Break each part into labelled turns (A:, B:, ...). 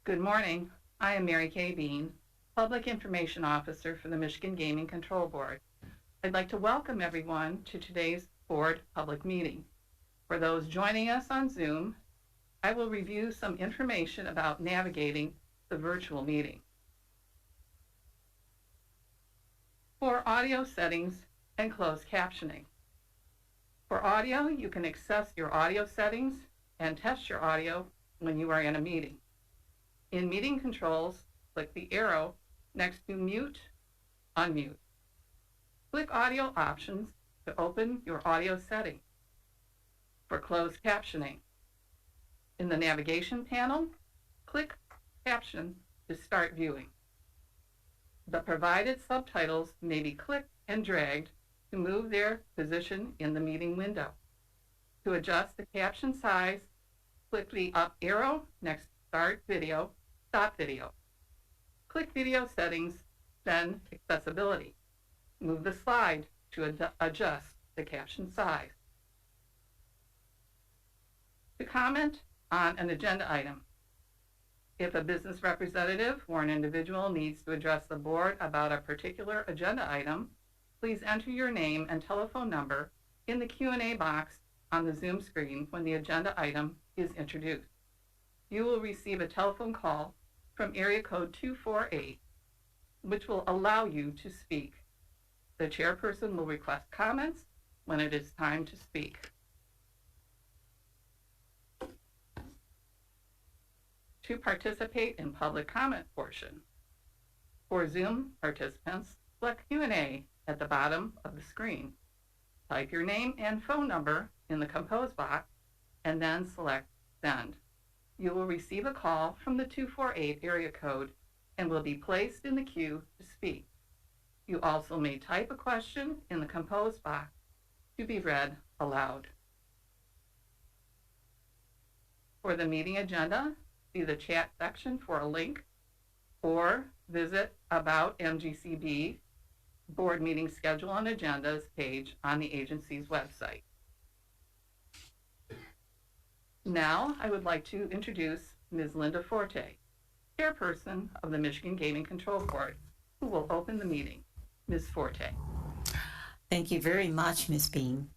A: Good morning. I am Mary Kay Bean, Public Information Officer for the Michigan Gaming Control Board. I'd like to welcome everyone to today's board public meeting. For those joining us on Zoom, I will review some information about navigating the virtual meeting. For audio settings and closed captioning. For audio, you can access your audio settings and test your audio when you are in a meeting. In meeting controls, click the arrow next to mute, unmute. Click audio options to open your audio setting. For closed captioning, in the navigation panel, click caption to start viewing. The provided subtitles may be clicked and dragged to move their position in the meeting window. To adjust the caption size, click the up arrow next to start video, stop video. Click video settings, then accessibility. Move the slide to adjust the caption size. To comment on an agenda item. If a business representative or an individual needs to address the board about a particular agenda item, please enter your name and telephone number in the Q&A box on the Zoom screen when the agenda item is introduced. You will receive a telephone call from area code 248, which will allow you to speak. The chairperson will request comments when it is time to speak. To participate in public comment portion. For Zoom participants, select Q&A at the bottom of the screen. Type your name and phone number in the compose box and then select send. You will receive a call from the 248 area code and will be placed in the queue to speak. You also may type a question in the compose box to be read aloud. For the meeting agenda, see the chat section for a link or visit About MGCB Board Meeting Schedule and Agendas page on the agency's website. Now I would like to introduce Ms. Linda Forte, Chairperson of the Michigan Gaming Control Board, who will open the meeting. Ms. Forte.
B: Thank you very much, Ms. Bean.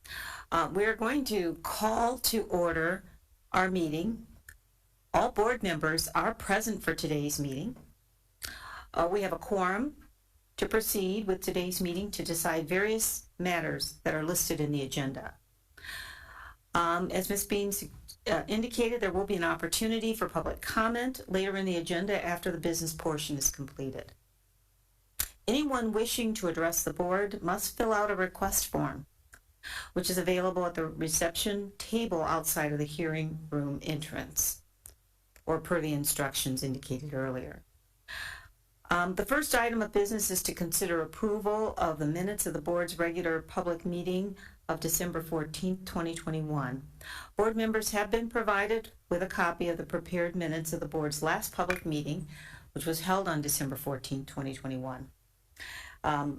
B: We're going to call to order our meeting. All board members are present for today's meeting. We have a quorum to proceed with today's meeting to decide various matters that are listed in the agenda. As Ms. Bean indicated, there will be an opportunity for public comment later in the agenda after the business portion is completed. Anyone wishing to address the board must fill out a request form, which is available at the reception table outside of the hearing room entrance, or per the instructions indicated earlier. The first item of business is to consider approval of the minutes of the board's regular public meeting of December 14th, 2021. Board members have been provided with a copy of the prepared minutes of the board's last public meeting, which was held on December 14th, 2021,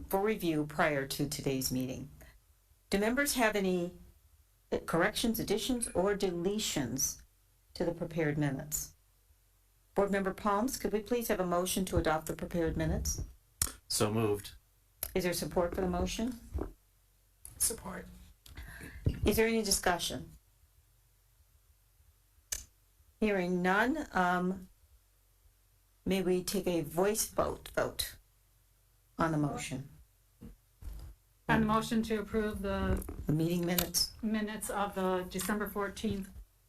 B: for review prior to today's meeting. Do members have any corrections, additions, or deletions to the prepared minutes? Board Member Palms, could we please have a motion to adopt the prepared minutes?
C: So moved.
B: Is there support for the motion?
C: Support.
B: Is there any discussion? Hearing none, may we take a voice vote on the motion?
D: On the motion to approve the
B: The meeting minutes?
D: minutes of the December 14th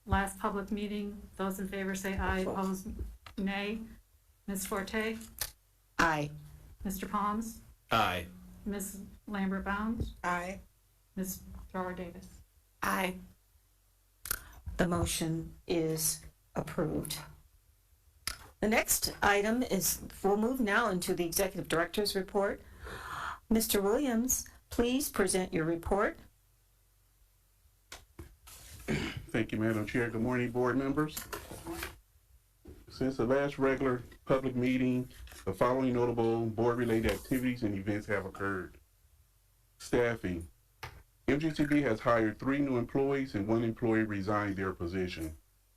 D: last public meeting, those in favor say aye, opposed nay. Ms. Forte?
B: Aye.
D: Mr. Palms?
C: Aye.
D: Ms. Lambert-Bounds?
B: Aye.
D: Ms. Thrower Davis?
B: Aye. The motion is approved. The next item is, we'll move now into the Executive Director's report. Mr. Williams, please present your report.
E: Thank you, Madam Chair. Good morning, board members. Since the last regular public meeting, the following notable board-related activities and events have occurred. Staffing. MGCB has hired 3 new employees and 1 employee resigned their position.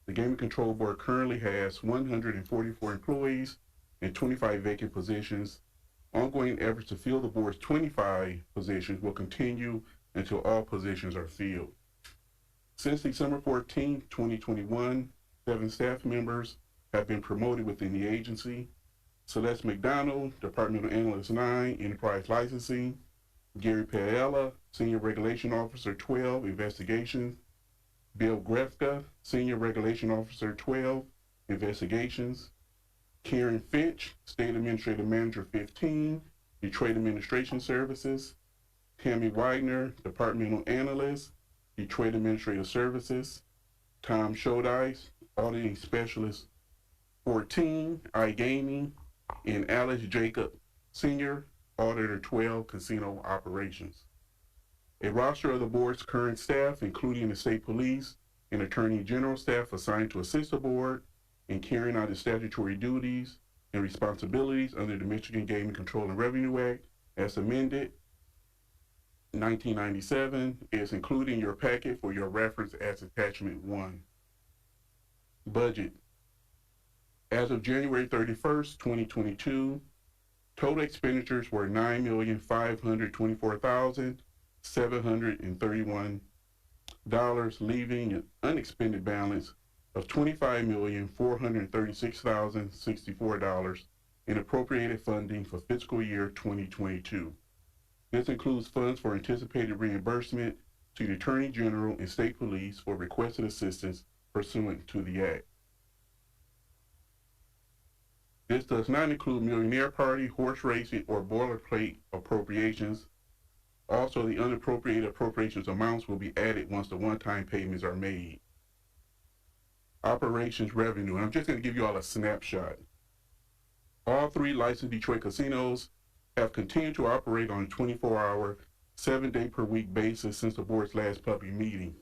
E: The Gaming Control Board currently has 144 employees and 25 vacant positions. Ongoing efforts to fill the board's 25 positions will continue until all positions are filled. Since December 14, 2021, 7 staff members have been promoted within the agency. Celeste McDonald, Departmental Analyst 9, Enterprise Licensing. Gary Paella, Senior Regulation Officer 12, Investigations. Bill Grefka, Senior Regulation Officer 12, Investigations. Karen Finch, State Administrative Manager 15, Detroit Administration Services. Tammy Widener, Departmental Analyst, Detroit Administrative Services. Tom Shodice, Auditing Specialist 14, iGaming, and Alice Jacob, Senior Auditor 12, Casino Operations. A roster of the board's current staff, including the state police and attorney general staff assigned to assist the board in carrying out its statutory duties and responsibilities under the Michigan Gaming Control and Revenue Act as amended 1997, is included in your packet for your reference as attachment 1. Budget. As of January 31st, 2022, total expenditures were $9,524,731, leaving an unexpended balance of $25,436,064 in appropriated funding for fiscal year 2022. This includes funds for anticipated reimbursement to the Attorney General and State Police for requested assistance pursuant to the Act. This does not include millionaire party, horse racing, or boilerplate appropriations. Also, the unappropriated appropriations amounts will be added once the one-time payments are made. Operations revenue. I'm just going to give you all a snapshot. All 3 licensed Detroit casinos have continued to operate on a 24-hour, 7-day-per-week basis since the board's last public meeting.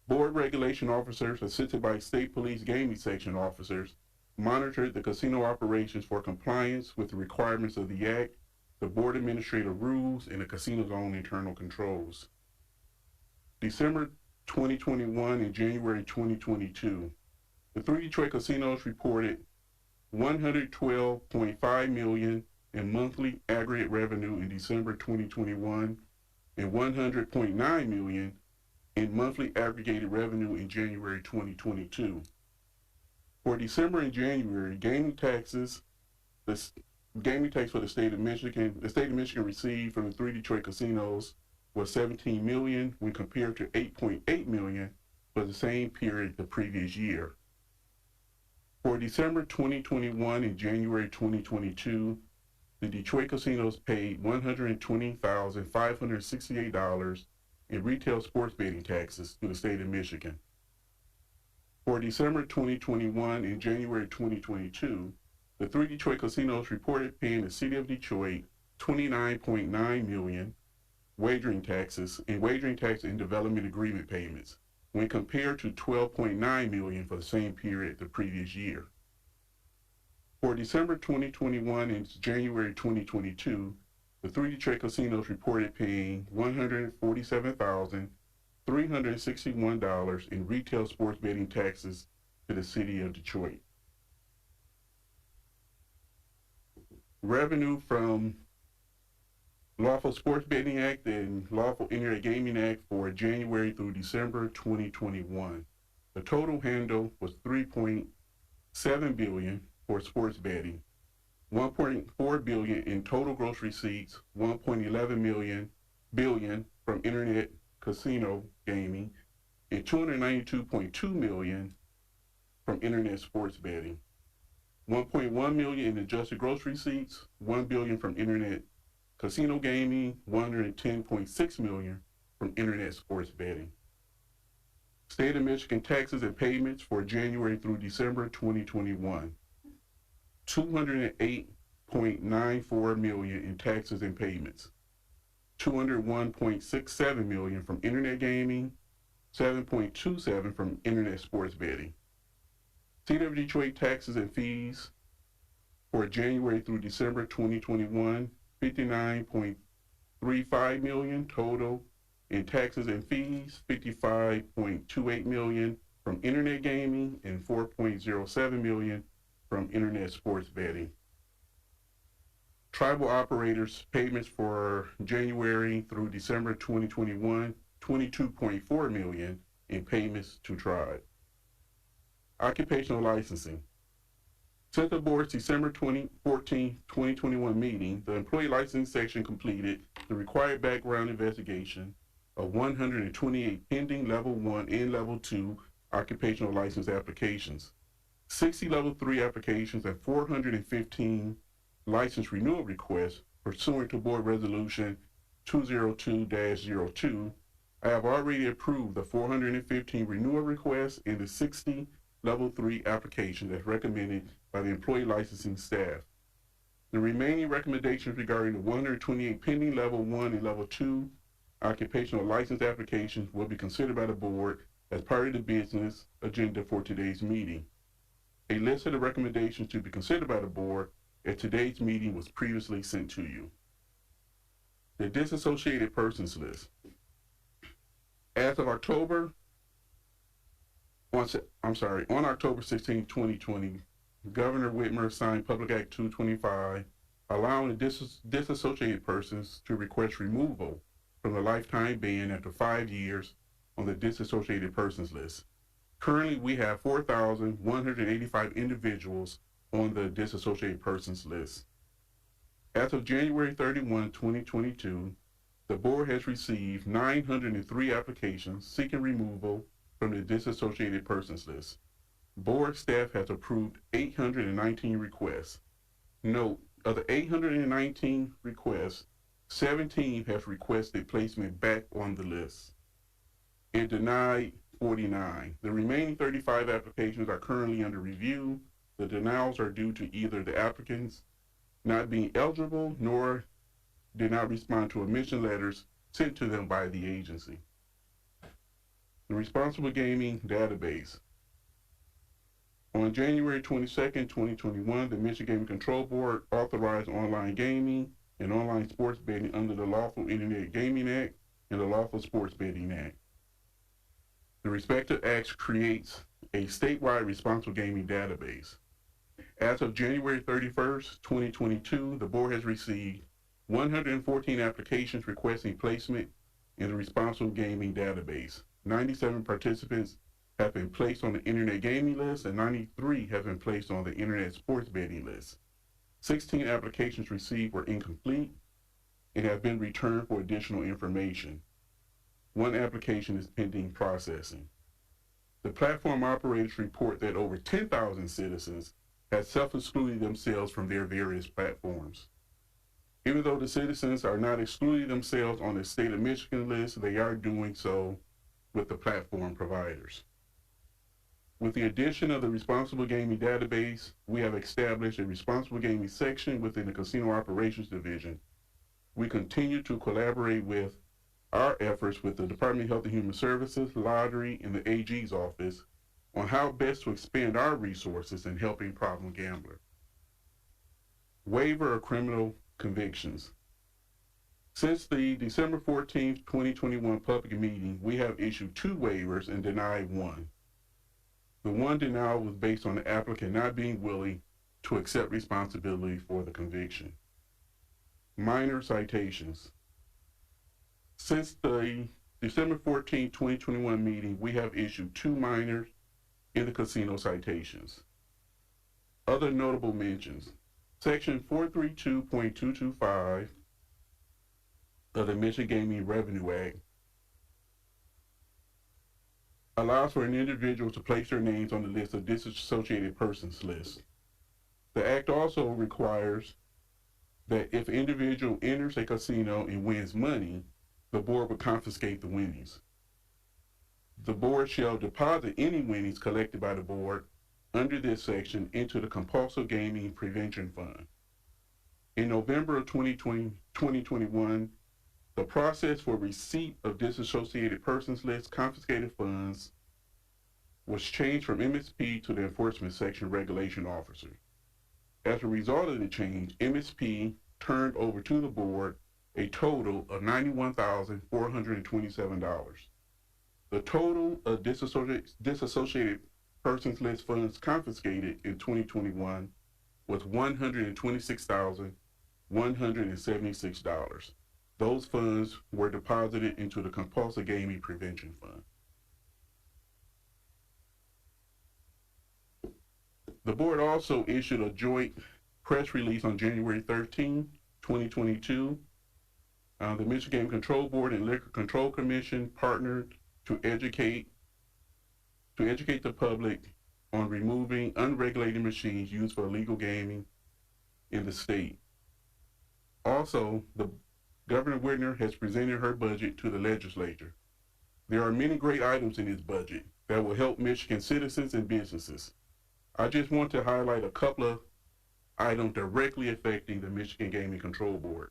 E: Board regulation officers, assisted by state police gaming section officers, monitored the casino operations for compliance with the requirements of the Act, the board administrative rules, and the casino's own internal controls. December 2021 and January 2022, the 3 Detroit casinos reported $112.5 million in monthly aggregate revenue in December 2021 and $100.9 million in monthly aggregated revenue in January 2022. For December and January, gaming tax for the state of Michigan, received from the 3 Detroit casinos was $17 million when compared to $8.8 million for the same period the previous year. For December 2021 and January 2022, the Detroit casinos paid $120,568 in retail sports betting taxes to the state of Michigan. For December 2021 and January 2022, the 3 Detroit casinos reported paying the city of Detroit $29.9 million wagering tax and development agreement payments, when compared to $12.9 million for the same period the previous year. For December 2021 and January 2022, the 3 Detroit casinos reported paying $147,361 in retail sports betting taxes to the city of Detroit. Revenue from Lawful Sports Betting Act and Lawful Internet Gaming Act for January through December 2021. The total handle was $3.7 billion for sports betting, $1.4 billion in total gross receipts, $1.11 billion from internet casino gaming, and $292.2 million from internet sports betting. $1.1 million in adjusted gross receipts, $1 billion from internet casino gaming, $110.6 million from internet sports betting. State of Michigan taxes and payments for January through December 2021. $208.94 million in taxes and payments. $201.67 million from internet gaming, $7.27 from internet sports betting. City of Detroit taxes and fees for January through December 2021, $59.35 million total. In taxes and fees, $55.28 million. from internet gaming and $4.07 million from internet sports betting. Tribal operators payments for January through December 2021, $22.4 million in payments to Tribe. Occupational licensing. Since the board's December 14, 2021 meeting, the employee licensing section completed the required background investigation of 128 pending level 1 and level 2 occupational license applications, 60 level 3 applications, and 415 license renewal requests pursuant to board resolution 202-02. I have already approved the 415 renewal requests and the 60 level 3 applications as recommended by the employee licensing staff. The remaining recommendations regarding the 128 pending level 1 and level 2 occupational license applications will be considered by the board as part of the business agenda for today's meeting. A list of the recommendations to be considered by the board at today's meeting was previously sent to you. The disassociated persons list. As of on October 16, 2020, Governor Whitmer signed Public Act 225, allowing disassociated persons to request removal from the lifetime ban after 5 years on the disassociated persons list. Currently, we have 4,185 individuals on the disassociated persons list. As of January 31, 2022, the board has received 903 applications seeking removal from the disassociated persons list. Board staff has approved 819 requests. Note, of the 819 requests, 17 have requested placement back on the list and denied 49. The remaining 35 applications are currently under review. The denials are due to either the applicants not being eligible nor did not respond to admission letters sent to them by the agency. The Responsible Gaming Database. On January 22nd, 2021, the Michigan Gaming Control Board authorized online gaming and online sports betting under the Lawful Internet Gaming Act and the Lawful Sports Betting Act. The respective acts creates a statewide responsible gaming database. As of January 31st, 2022, the board has received 114 applications requesting placement in the responsible gaming database. 97 participants have been placed on the internet gaming list and 93 have been placed on the internet sports betting list. 16 applications received were incomplete and have been returned for additional information. 1 application is pending processing. The platform operators report that over 10,000 citizens have self-excluded themselves from their various platforms. Even though the citizens are not excluding themselves on the state of Michigan list, they are doing so with the platform providers. With the addition of the Responsible Gaming Database, we have established a Responsible Gaming section within the Casino Operations Division. We continue to collaborate with our efforts with the Department of Health and Human Services, Lottery, and the AG's office on how best to expand our resources in helping problem gamblers. Waiver of criminal convictions. Since the December 14th, 2021 public meeting, we have issued 2 waivers and denied 1. The 1 denial was based on the applicant not being willing to accept responsibility for the conviction. Minor citations. Since the December 14, 2021 meeting, we have issued 2 minors in the casino citations. Other notable mentions. Section 432.225 of the Michigan Gaming Revenue Act allows for an individual to place their names on the list of disassociated persons list. The act also requires that if an individual enters a casino and wins money, the board will confiscate the winnings. The board shall deposit any winnings collected by the board under this section into the Compulsive Gaming Prevention Fund. In November of 2021, the process for receipt of disassociated persons list confiscated funds was changed from MSP to the Enforcement Section Regulation Officer. As a result of the change, MSP turned over to the board a total of $91,427. The total of disassociated persons list funds confiscated in 2021 was $126,176. Those funds were deposited into the Compulsive Gaming Prevention Fund. The board also issued a joint press release on January 13, 2022. The Michigan Game Control Board and Liquor Control Commission partnered to educate the public on removing unregulated machines used for illegal gaming in the state. Also, Governor Whitmer has presented her budget to the legislature. There are many great items in this budget that will help Michigan citizens and businesses. I just want to highlight a couple of items directly affecting the Michigan Gaming Control Board.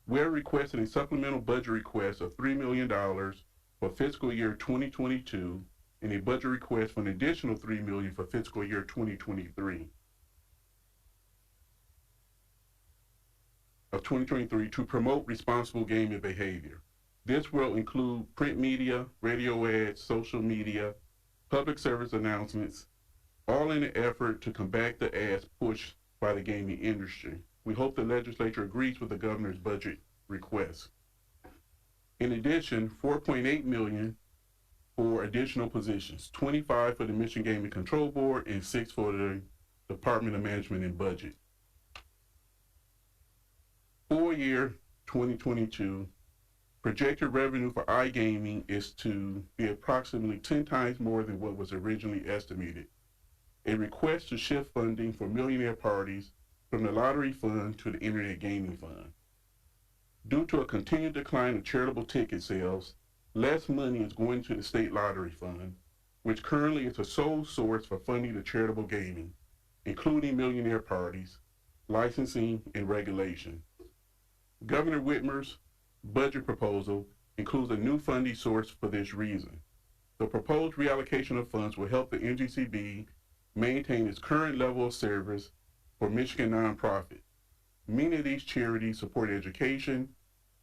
E: We're requesting a supplemental budget request of $3 million for fiscal year 2022 and a budget request for an additional $3 million for fiscal year 2023. To promote responsible gaming behavior. This will include print media, radio ads, social media, public service announcements, all in an effort to combat the ads pushed by the gaming industry. We hope the legislature agrees with the governor's budget request. In addition, $4.8 million for additional positions, 25 for the Michigan Gaming Control Board and 6 for the Department of Management and Budget. For year 2022, projected revenue for iGaming is to be approximately 10 times more than what was originally estimated. A request to shift funding for millionaire parties from the lottery fund to the internet gaming fund. Due to a continued decline of charitable ticket sales, less money is going to the state lottery fund, which currently is the sole source for funding the charitable gaming, including millionaire parties, licensing, and regulation. Governor Whitmer's budget proposal includes a new funding source for this reason. The proposed reallocation of funds will help the MGCB maintain its current level of service for Michigan nonprofit. Many of these charities support education,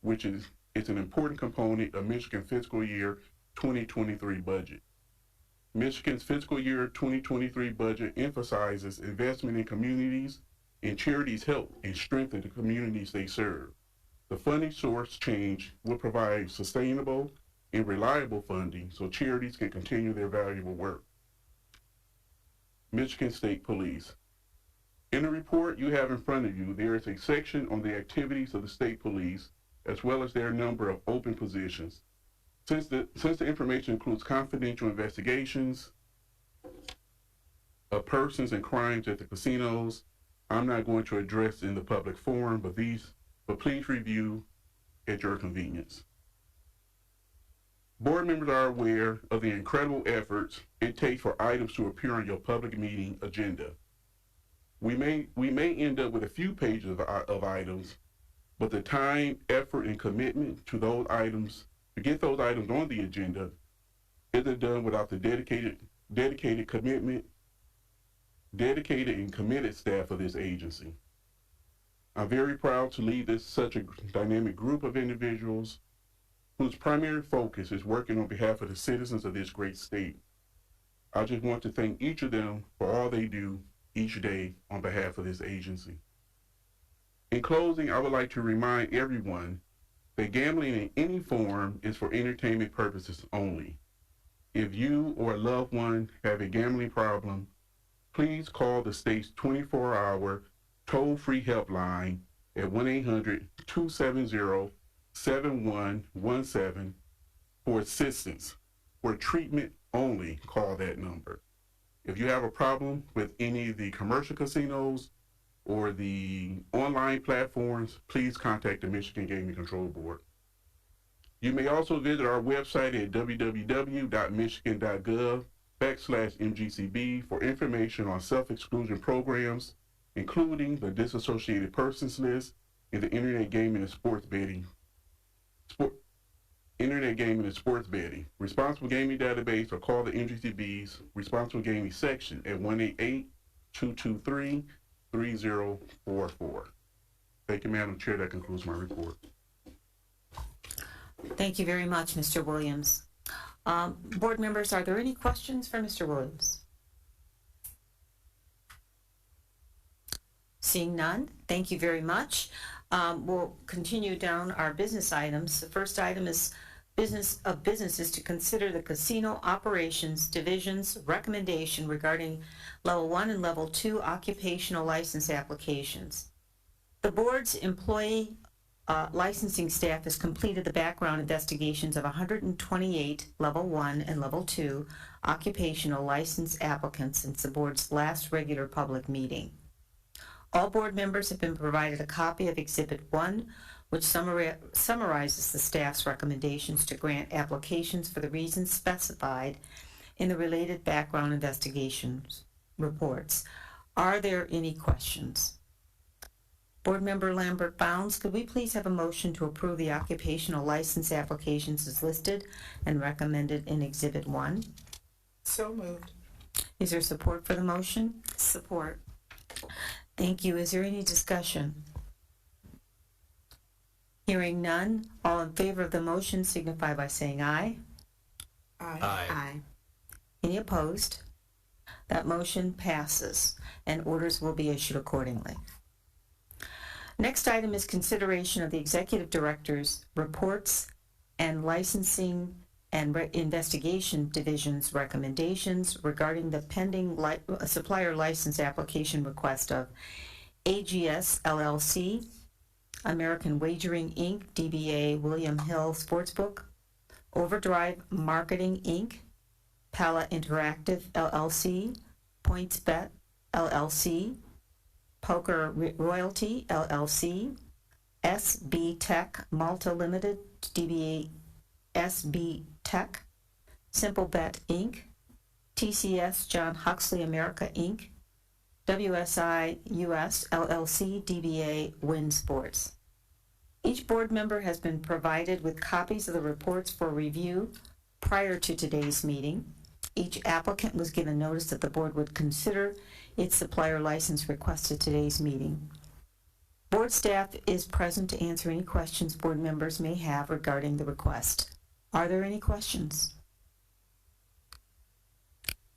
E: which is an important component of Michigan's fiscal year 2023 budget. Michigan's fiscal year 2023 budget emphasizes investment in communities, and charities help and strengthen the communities they serve. The funding source change will provide sustainable and reliable funding so charities can continue their valuable work. Michigan State Police. In the report you have in front of you, there is a section on the activities of the state police, as well as their number of open positions. Since the information includes confidential investigations of persons and crimes at the casinos, I'm not going to address in the public forum, but please review at your convenience. Board members are aware of the incredible efforts it takes for items to appear on your public meeting agenda. We may end up with a few pages of items, but the time, effort, and commitment to those items, to get those items on the agenda, isn't done without the dedicated and committed staff of this agency. I'm very proud to lead such a dynamic group of individuals whose primary focus is working on behalf of the citizens of this great state. I just want to thank each of them for all they do each day on behalf of this agency. In closing, I would like to remind everyone that gambling in any form is for entertainment purposes only. If you or a loved one have a gambling problem, please call the state's 24-hour toll-free helpline at 1-800-270-7117 for assistance. For treatment only, call that number. If you have a problem with any of the commercial casinos or the online platforms, please contact the Michigan Gaming Control Board. You may also visit our website at www.michigan.gov/MGCB for information on self-exclusion programs, including the disassociated persons list and the internet gaming and sports betting. Responsible gaming database, or call the MGCB's responsible gaming section at 1-888-223-3044. Thank you, Madam Chair. That concludes my report.
B: Thank you very much, Mr. Williams. Board members, are there any questions for Mr. Williams? Seeing none, thank you very much. We'll continue down our business items. The first item is business is to consider the casino operations division's recommendation regarding level 1 and level 2 occupational license applications. The board's employee licensing staff has completed the background investigations of 128 level 1 and level 2 occupational license applicants since the board's last regular public meeting. All board members have been provided a copy of Exhibit 1, which summarizes the staff's recommendations to grant applications for the reasons specified in the related background investigations reports. Are there any questions? Board Member Lambert Bounds, could we please have a motion to approve the occupational license applications as listed and recommended in Exhibit 1?
C: So moved.
B: Is there support for the motion?
D: Support.
B: Thank you. Is there any discussion? Hearing none, all in favor of the motion signify by saying aye.
C: Aye.
B: Any opposed? That motion passes, and orders will be issued accordingly. Next item is consideration of the Executive Director's reports and Licensing and Investigation Division's recommendations regarding the pending supplier license application request of AGS LLC, American Wagering Inc., DBA William Hill Sportsbook, Overdrive Marketing Inc., Pala Interactive LLC, PointsBet LLC, Poker Royalty LLC, SB Tech Malta Limited, DBA SB Tech, SimpleBet Inc., TCS John Huxley America Inc., WSI US LLC, DBA Win Sports. Each board member has been provided with copies of the reports for review prior to today's meeting. Each applicant was given notice that the board would consider its supplier license request at today's meeting. Board staff is present to answer any questions board members may have regarding the request. Are there any questions?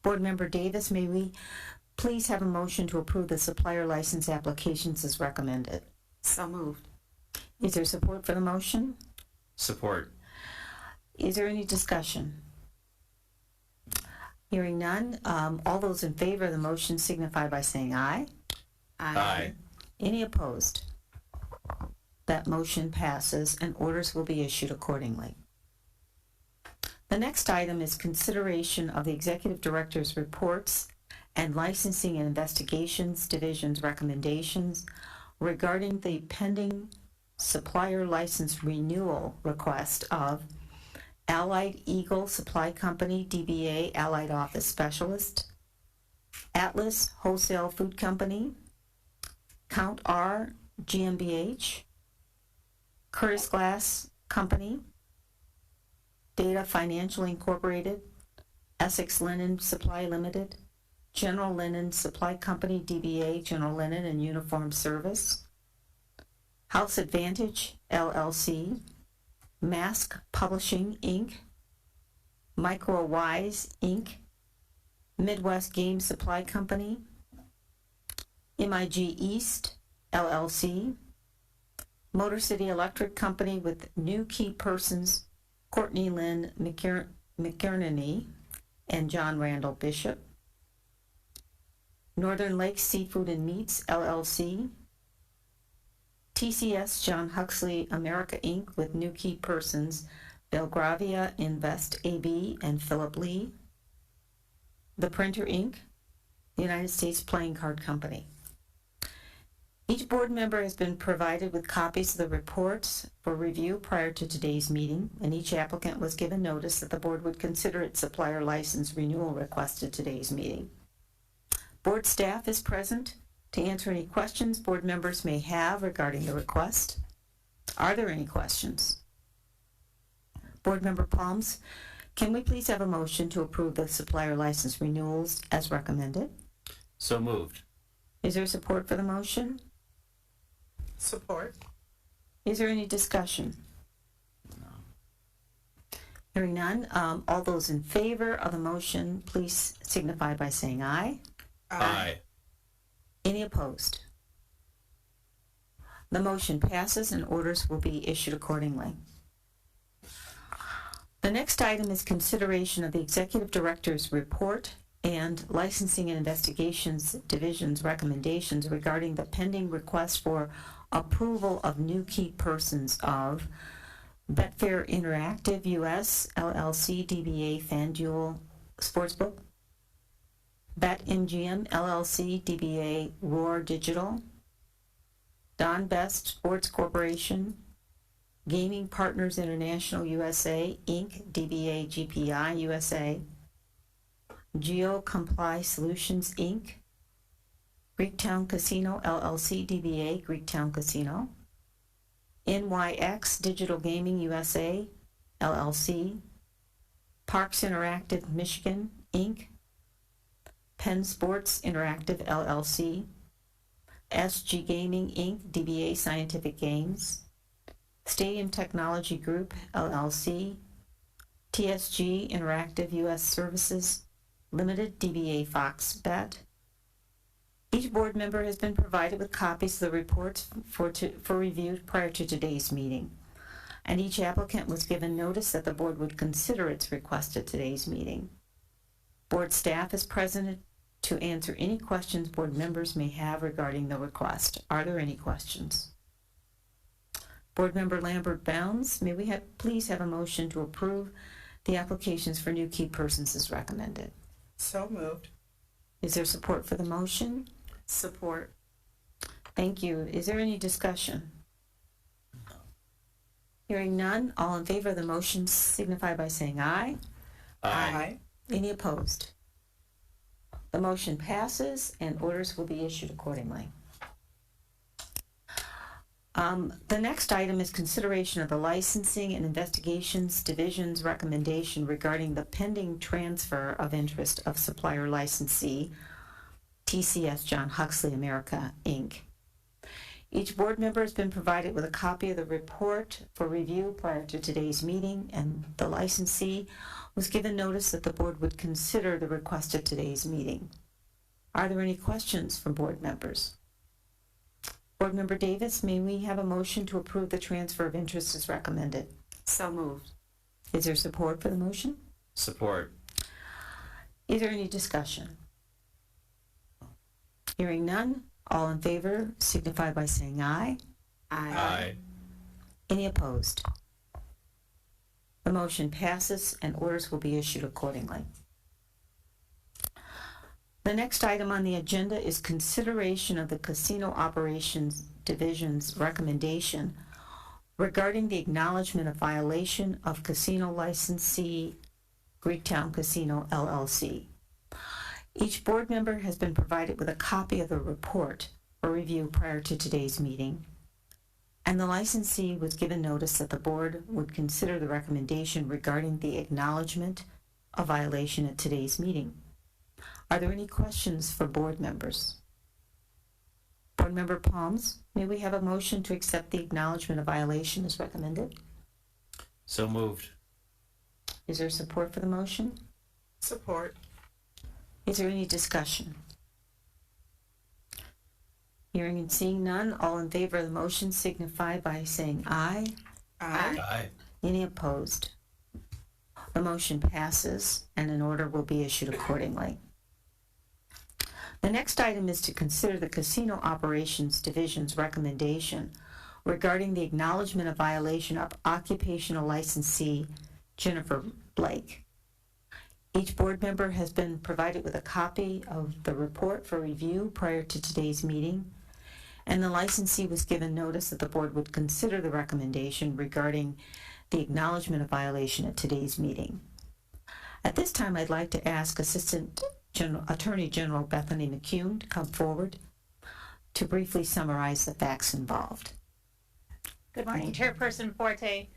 B: Board Member Davis, may we please have a motion to approve the supplier license applications as recommended?
D: So moved.
B: Is there support for the motion?
C: Support.
B: Is there any discussion? Hearing none, all those in favor of the motion signify by saying aye.
C: Aye.
B: Any opposed? That motion passes and orders will be issued accordingly. The next item is consideration of the Executive Director's reports and Licensing and Investigations Division's recommendations regarding the pending supplier license renewal request of Allied Eagle Supply Company, DBA Allied Office Specialist, Atlas Wholesale Food Company, Count R GmbH, Curtis Glass Company, Data Financial Incorporated, Essex Linen Supply Limited, General Linen Supply Company, DBA General Linen and Uniform Service, House Advantage LLC, Mask Publishing Inc., MicroWise Inc., Midwest Game Supply Company, MIG East LLC, Motor City Electric Company with new key persons Courtney Lynn McInerney and John Randall Bishop, Northern Lakes Seafood and Meats LLC, TCS John Huxley America Inc. with new key persons Belgravia Invest AB and Philip Lee, The Printer Inc., the United States Playing Card Company. Each board member has been provided with copies of the reports for review prior to today's meeting, and each applicant was given notice that the board would consider its supplier license renewal request at today's meeting. Board staff is present to answer any questions board members may have regarding the request. Are there any questions? Board Member Palms, can we please have a motion to approve the supplier license renewals as recommended?
C: So moved.
B: Is there support for the motion?
C: Support.
B: Is there any discussion? Hearing none, all those in favor of the motion, please signify by saying aye.
C: Aye.
B: Any opposed? The motion passes and orders will be issued accordingly. The next item is consideration of the Executive Director's report and Licensing and Investigations Division's recommendations regarding the pending request for approval of new key persons of Betfair Interactive US, LLC, DBA FanDuel Sportsbook, BetMGM, LLC, DBA Roar Digital, Don Best Sports Corporation, Gaming Partners International USA, Inc., DBA GPI USA, Geo Comply Solutions, Inc., Greektown Casino, LLC, DBA Greektown Casino, NYX Digital Gaming USA, LLC, Parks Interactive Michigan, Inc., Penn Sports Interactive, LLC, SG Gaming, Inc., DBA Scientific Games, Stadium Technology Group, LLC, TSG Interactive US Services Limited, DBA Fox Bet. Each board member has been provided with copies of the reports for review prior to today's meeting, and each applicant was given notice that the board would consider its request at today's meeting. Board staff is present to answer any questions board members may have regarding the request. Are there any questions? Board Member Lambert Bounds, may we please have a motion to approve the applications for new key persons as recommended?
F: So moved.
B: Is there support for the motion?
F: Support.
B: Thank you. Is there any discussion? Hearing none, all in favor of the motion signify by saying aye.
C: Aye.
B: Any opposed? The motion passes and orders will be issued accordingly. The next item is consideration of the Licensing and Investigations Division's recommendation regarding the pending transfer of interest of supplier licensee TCS John Huxley America, Inc. Each board member has been provided with a copy of the report for review prior to today's meeting, and the licensee was given notice that the board would consider the request at today's meeting. Are there any questions from board members? Board Member Davis, may we have a motion to approve the transfer of interest as recommended?
F: So moved.
B: Is there support for the motion?
C: Support.
B: Is there any discussion? Hearing none, all in favor signify by saying aye.
C: Aye.
B: Any opposed? The motion passes and orders will be issued accordingly. The next item on the agenda is consideration of the Casino Operations Division's recommendation regarding the acknowledgement of violation of casino licensee Greektown Casino, LLC. Each board member has been provided with a copy of the report for review prior to today's meeting, and the licensee was given notice that the board would consider the recommendation regarding the acknowledgement of violation at today's meeting. Are there any questions for board members? Board Member Palms, may we have a motion to accept the acknowledgement of violation as recommended?
C: So moved.
B: Is there support for the motion?
F: Support.
B: Is there any discussion? Hearing and seeing none, all in favor of the motion signify by saying aye.
F: Aye.
C: Aye.
B: Any opposed? The motion passes and an order will be issued accordingly. The next item is to consider the Casino Operations Division's recommendation regarding the acknowledgement of violation of occupational licensee Jennifer Blake. Each board member has been provided with a copy of the report for review prior to today's meeting, and the licensee was given notice that the board would consider the recommendation regarding the acknowledgement of violation at today's meeting. At this time, I'd like to ask Attorney General Bethany McCune to come forward to briefly summarize the facts involved.
G: Good morning, Chairperson Forte.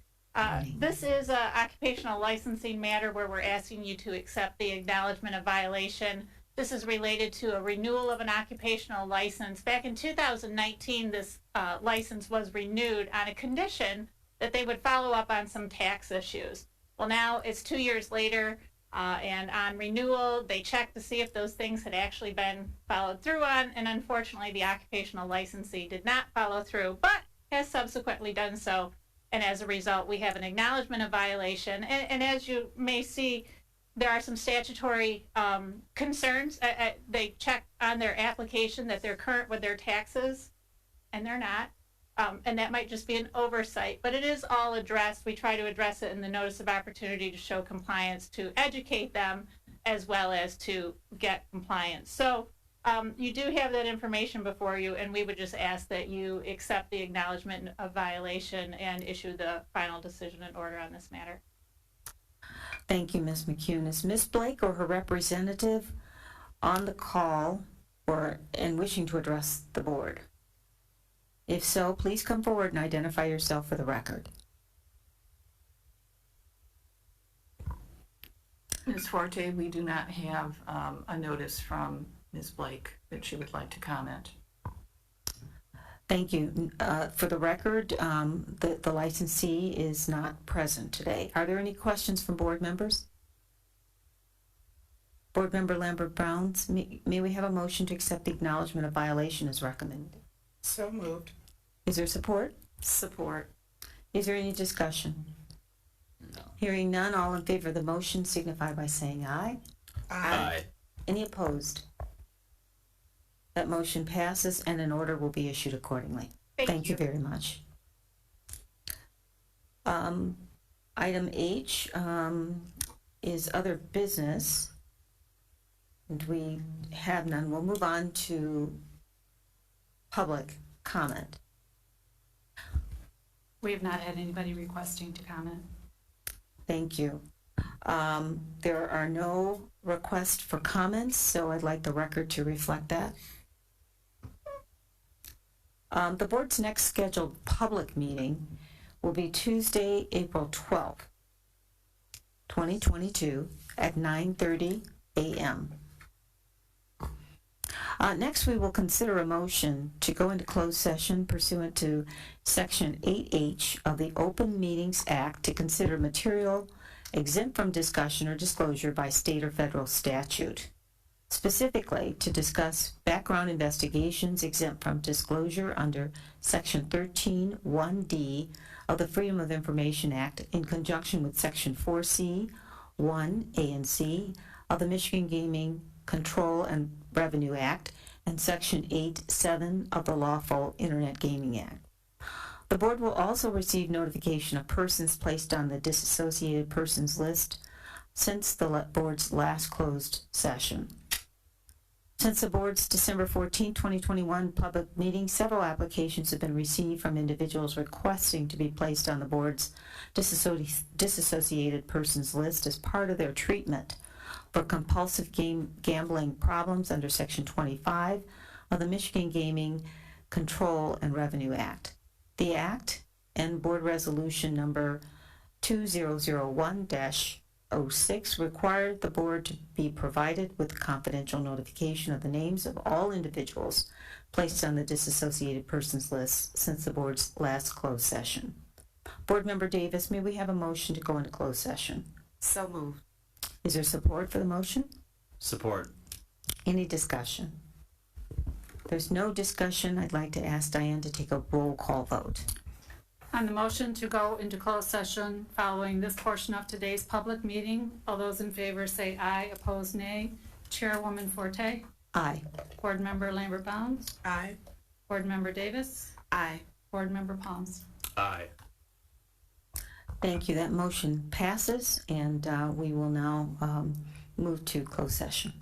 G: This is an occupational licensing matter where we're asking you to accept the acknowledgement of violation. This is related to a renewal of an occupational license. Back in 2019, this license was renewed on a condition that they would follow up on some tax issues. Well, now it's 2 years later, and on renewal, they checked to see if those things had actually been followed through on, and unfortunately, the occupational licensee did not follow through, but has subsequently done so. And as a result, we have an acknowledgement of violation. And as you may see, there are some statutory concerns. They check on their application that they're current with their taxes, and they're not. And that might just be an oversight, but it is all addressed. We try to address it in the notice of opportunity to show compliance, to educate them, as well as to get compliance. So you do have that information before you, and we would just ask that you accept the acknowledgement of violation and issue the final decision and order on this matter.
B: Thank you, Ms. McCune. Is Ms. Blake or her representative on the call and wishing to address the board? If so, please come forward and identify yourself for the record.
A: Ms. Forte, we do not have a notice from Ms. Blake that she would like to comment.
B: Thank you. For the record, the licensee is not present today. Are there any questions from board members? Board Member Lambert-Browns, may we have a motion to accept the acknowledgement of violation as recommended?
F: So moved.
B: Is there support?
F: Support.
B: Is there any discussion?
C: No.
B: Hearing none, all in favor of the motion signify by saying aye.
C: Aye.
B: Any opposed? That motion passes and an order will be issued accordingly. Thank you very much. Item H is other business. And we have none. We'll move on to public comment.
D: We have not had anybody requesting to comment.
B: Thank you. There are no requests for comments, so I'd like the record to reflect that. The board's next scheduled public meeting will be Tuesday, April 12th, 2022 at 9:30 a.m. Next, we will consider a motion to go into closed session pursuant to Section 8H of the Open Meetings Act to consider material exempt from discussion or disclosure by state or federal statute. Specifically, to discuss background investigations exempt from disclosure under Section 13(1)(d) of the Freedom of Information Act in conjunction with Section 4C, 1A and C of the Michigan Gaming Control and Revenue Act and Section 8(7) of the Lawful Internet Gaming Act. The board will also receive notification of persons placed on the disassociated persons list since the board's last closed session. Since the board's December 14, 2021 public meeting, several applications have been received from individuals requesting to be placed on the board's disassociated persons list as part of their treatment for compulsive gambling problems under Section 25 of the Michigan Gaming Control and Revenue Act. The Act and Board Resolution number 2001-06 required the board to be provided with confidential notification of the names of all individuals placed on the disassociated persons list since the board's last closed session. Board Member Davis, may we have a motion to go into closed session?
F: So moved.
B: Is there support for the motion?
C: Support.
B: Any discussion? There's no discussion. I'd like to ask Diane to take a roll call vote.
D: On the motion to go into closed session following this portion of today's public meeting, all those in favor say aye, opposed nay. Chairwoman Forte,
B: Aye.
D: Board Member Lambert-Bounds,
F: Aye.
D: Board Member Davis,
F: Aye.
D: Board Member Palms.
C: Aye.
B: Thank you. That motion passes, and we will now move to closed session.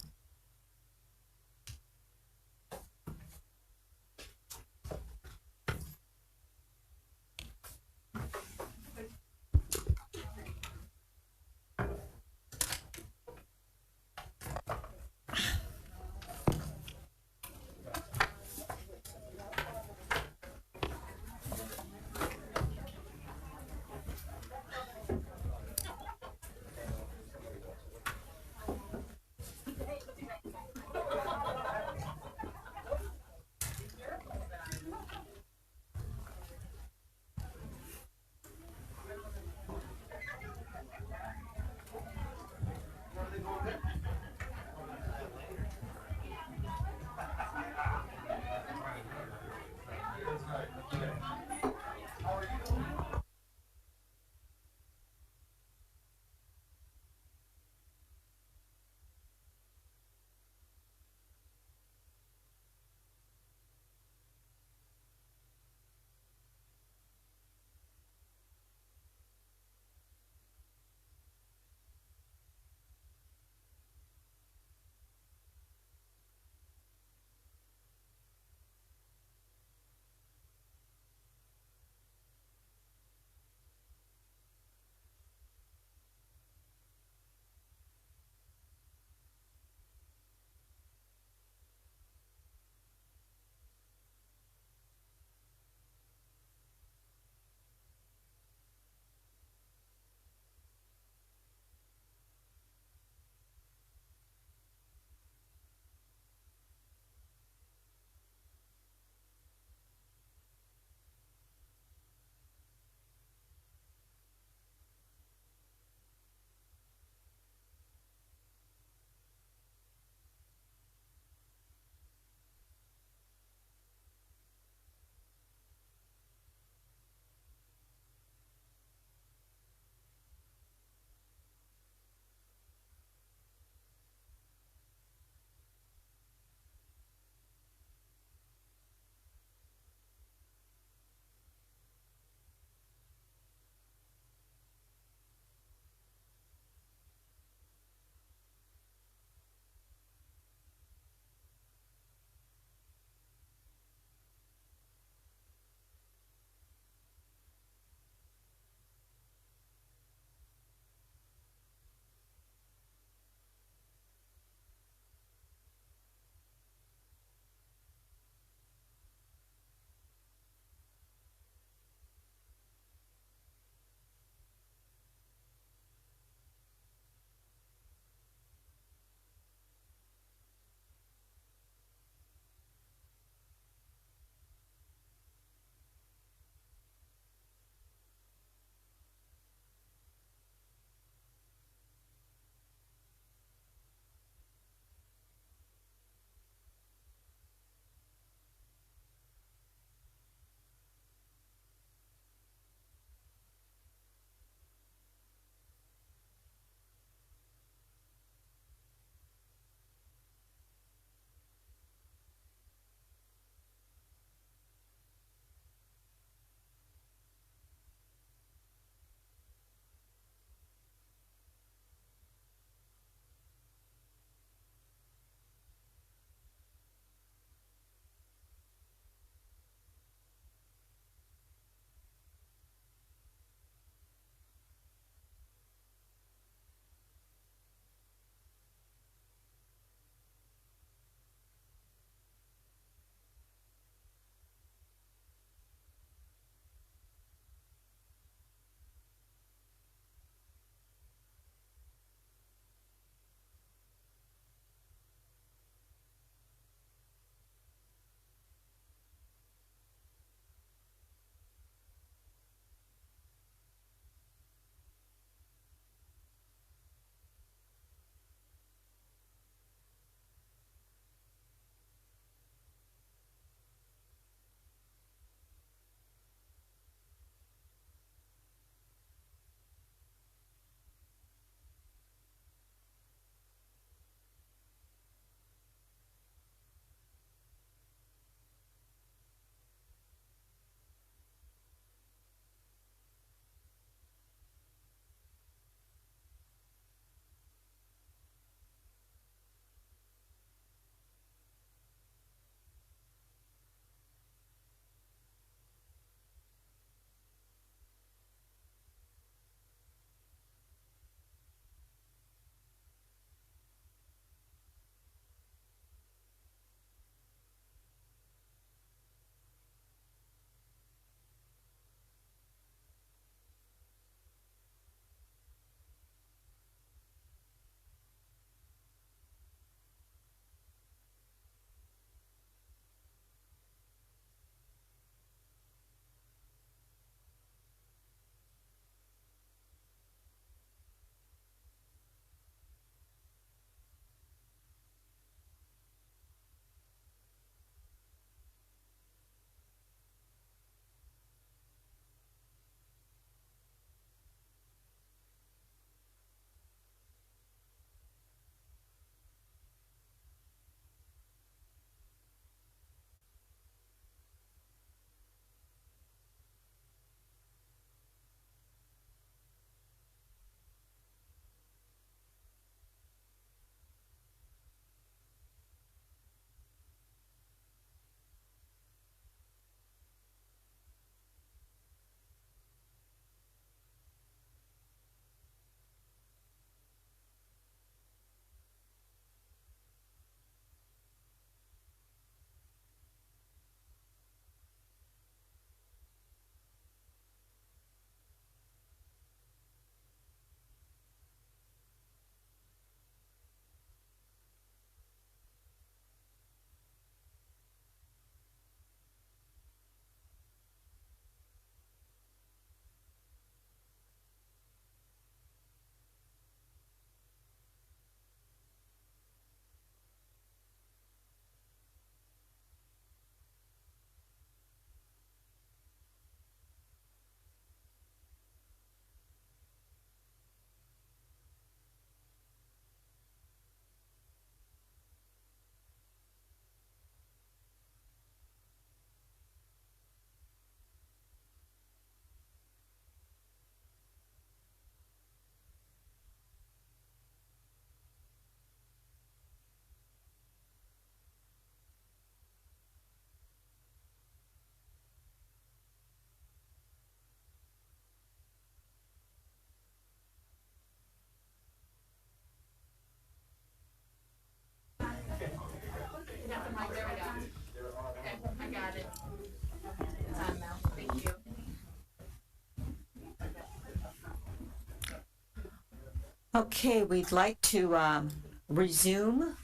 B: Okay, we'd like to resume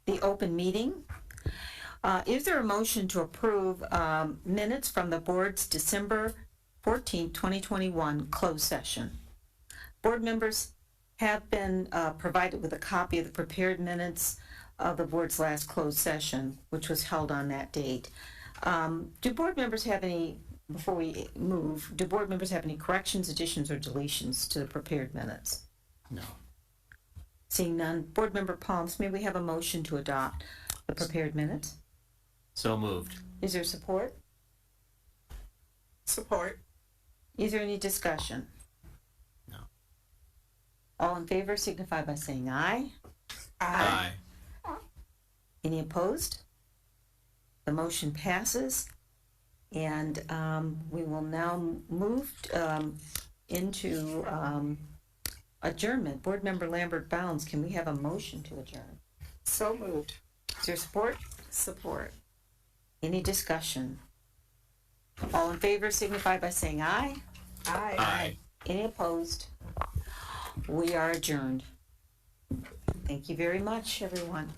B: the open meeting. Is there a motion to approve minutes from the board's December 14th, 2021 closed session? Board members have been provided with a copy of the prepared minutes of the board's last closed session, which was held on that date. Do board members have any, before we move, do board members have any corrections, additions, or deletions to the prepared minutes?
C: No.
B: Seeing none, Board Member Palms, may we have a motion to adopt the prepared minutes?
C: So moved.
B: Is there support?
F: Support.
B: Is there any discussion?
C: No.
B: All in favor signify by saying aye.
C: Aye.
B: Any opposed? The motion passes, and we will now move into adjournment. Board Member Lambert Bounds, can we have a motion to adjourn?
F: So moved.
B: Is there support?
F: Support.
B: Any discussion? All in favor signify by saying aye.
F: Aye.
C: Aye.
B: Any opposed? We are adjourned. Thank you very much, everyone.